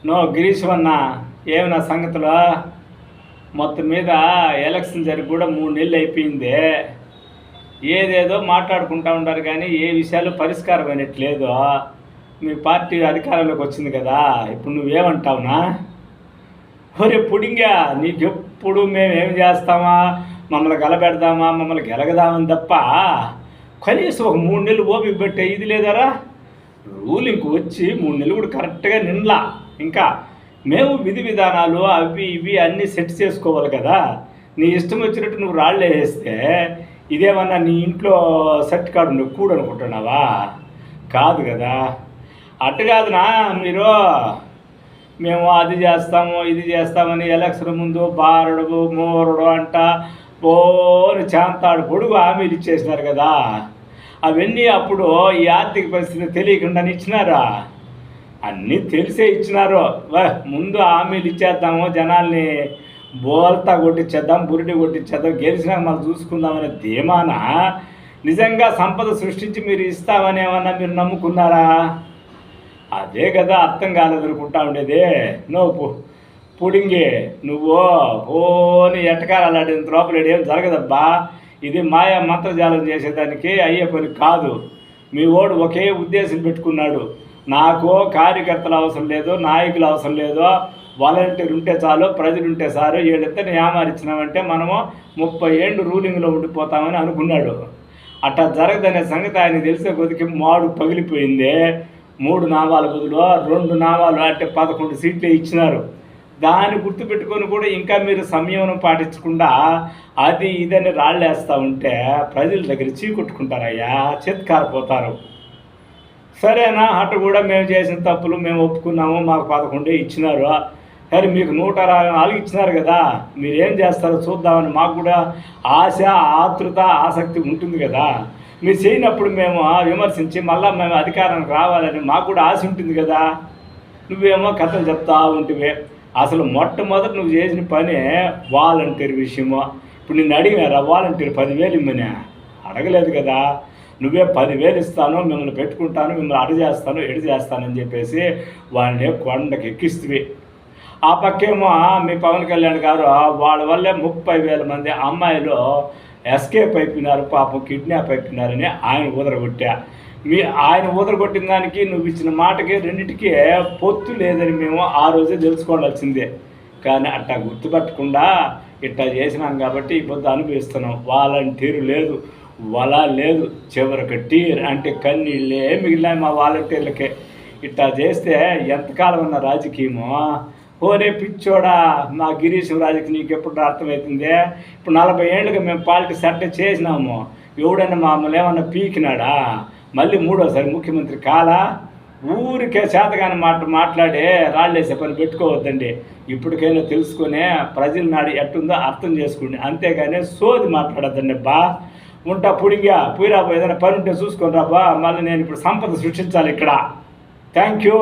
No గిరీశ్వన్న, ఏమి నా సంగతిలో మొత్తం మీద ఎలక్షన్ జరిగి కూడా 3 నెలలు అయిపోయింది. ఏదేదో మాట్లాడుకుంటూ ఉంటారు కానీ ఏ విషయాలు పరిష్కారం అయినట్లేదు. మీ పార్టీ అధికారంలోకి వచ్చింది కదా, ఇప్పుడు నువ్వేమంటావునా? ఒరే పుడింగా, నీకెప్పుడు మేమేం చేస్తామా, మమ్మల్ని గెలబెడదామా, మమ్మల్ని గెలగదామని తప్ప కనీసం ఒక 3 నెలలు ఓపిక పెట్టే ఇది లేదరా. రూలింగ్కి వచ్చి 3 నెలలు కూడా కరెక్ట్గా నిండ్లా. ఇంకా మేము విధి విధానాలు అవి ఇవి అన్నీ సెట్ చేసుకోవాలి కదా. నీ ఇష్టం వచ్చినట్టు నువ్వు రాళ్ళు వేస్తే ఇదేమన్నా నీ ఇంట్లో సెట్ కార్డు నువ్వు కూడు అనుకుంటున్నావా? కాదు కదా. అట్టు కాదునా, మీరు మేము అది చేస్తాము ఇది చేస్తామని ఎలక్షన్ ముందు బారడు మోరడు అంట పోని చాంతాడు పొడుగు హామీలు ఇచ్చేసినారు కదా. అవన్నీ అప్పుడు ఈ ఆర్థిక పరిస్థితి తెలియకుండానే ఇచ్చినారా? అన్నీ తెలిసే ఇచ్చినారు. ముందు హామీలు ఇచ్చేద్దాము, జనాల్ని బోల్తా కొట్టించేద్దాం, బురిడి కొట్టించేద్దాం, గెలిచినాక మనం చూసుకుందామనే ధీమాన నిజంగా సంపద సృష్టించి మీరు ఇస్తామని ఏమన్నా మీరు నమ్ముకున్నారా? అదే కదా అర్థం కాలేదనుకుంటా ఉండేది. నువ్వు పుడింగి, నువ్వు ఓని ఎట్టకారాలాడిన లోపల ఏం జరగదబ్బా. ఇది మాయా మంత్రజాలం చేసేదానికి అయ్యే పని కాదు. మీ ఓడు ఒకే ఉద్దేశం పెట్టుకున్నాడు, నాకు కార్యకర్తలు అవసరం లేదు, నాయకులు అవసరం లేదు, వాలంటీర్ ఉంటే చాలు, ప్రజలు ఉంటే చాలు, వీళ్ళిద్దరిని ఏమారిచ్చినామంటే మనము 30 ఏళ్ళు రూలింగ్లో ఉండిపోతామని అనుకున్నాడు. అట్టా జరగదనే సంగతి ఆయన తెలిసే కొద్దికి మాడు పగిలిపోయింది. 3 నామాల బదులు 2 నామాలు అంటే 11 సీట్లు ఇచ్చినారు. దాన్ని గుర్తుపెట్టుకొని కూడా ఇంకా మీరు సంయమనం పాటించకుండా అది ఇదని రాళ్ళేస్తూ ఉంటే ప్రజల దగ్గర చీకొట్టుకుంటారయ్యా, చేతికారిపోతారు. సరేనా, అటు కూడా మేము చేసిన తప్పులు మేము ఒప్పుకున్నాము, మాకు 11 ఇచ్చినారు. సరే, మీకు 124 ఇచ్చినారు కదా, మీరేం చేస్తారో చూద్దామని మాకు కూడా ఆశ, ఆతృత, ఆసక్తి ఉంటుంది కదా. మీరు చేయనప్పుడు మేము విమర్శించి మళ్ళీ మేము అధికారానికి రావాలని మాకు కూడా ఆశ ఉంటుంది కదా. నువ్వేమో కథలు చెప్తా ఉంటివే. అసలు మొట్టమొదటి నువ్వు చేసిన పని వాలంటీర్ విషయము. ఇప్పుడు నిన్ను అడిగినారా వాలంటీర్ 10,000 ఇమ్మని? అడగలేదు కదా. నువ్వే 10,000 ఇస్తాను, మిమ్మల్ని పెట్టుకుంటాను, మిమ్మల్ని అడు చేస్తాను, ఎడు చేస్తానని చెప్పేసి వాళ్ళని కొండకి ఎక్కిస్తువి. ఆ పక్కేమో మీ పవన్ కళ్యాణ్ గారు వాళ్ళ వల్లే 30,000 మంది అమ్మాయిలు ఎస్కేప్ అయిపోయినారు, పాపం కిడ్నాప్ అయిపోయినారని ఆయన ఊదరగొట్టా. ఆయన ఊదరగొట్టిన దానికి నువ్వు ఇచ్చిన మాటకి రెండింటికి పొత్తు లేదని మేము ఆ రోజే తెలుసుకోవాల్సిందే. కానీ అట్టా గుర్తుపట్టకుండా ఇట్టా చేసినాం కాబట్టి ఈ పొద్దు అనుభవిస్తున్నాం. వాలంటీరు లేదు, వల లేదు, చివరికి టీర్ అంటే కన్నీళ్ళే మిగిలినాయి మా వాలంటీర్లకే. ఇట్టా చేస్తే ఎంతకాలం ఉన్న రాజకీయమో. ఓరే పిచ్చోడా, మా గిరీశం రాజుకి నీకు ఎప్పుడు అర్థమవుతుంది? ఇప్పుడు 40 ఏళ్ళుగా మేము పార్టీ సెట్ చేసినాము. ఎవడన్నా మమ్మల్ని ఏమన్నా పీకినాడా? మళ్ళీ 3వసారి ముఖ్యమంత్రి కాలా? ఊరికే చేతగాని మాట్లాడి రాళ్ళేసే పని పెట్టుకోవద్దండి. ఇప్పటికైనా తెలుసుకునే ప్రజల నాడు ఎట్టుందో అర్థం చేసుకోండి, అంతేగాని సోది మాట్లాడద్దండి. ఉంటా పుడింగా, పోయిరాబో, ఏదైనా పని ఉంటే చూసుకొని రాబా. మళ్ళీ నేను ఇప్పుడు సంపద సృష్టించాలి ఇక్కడ. Thank you.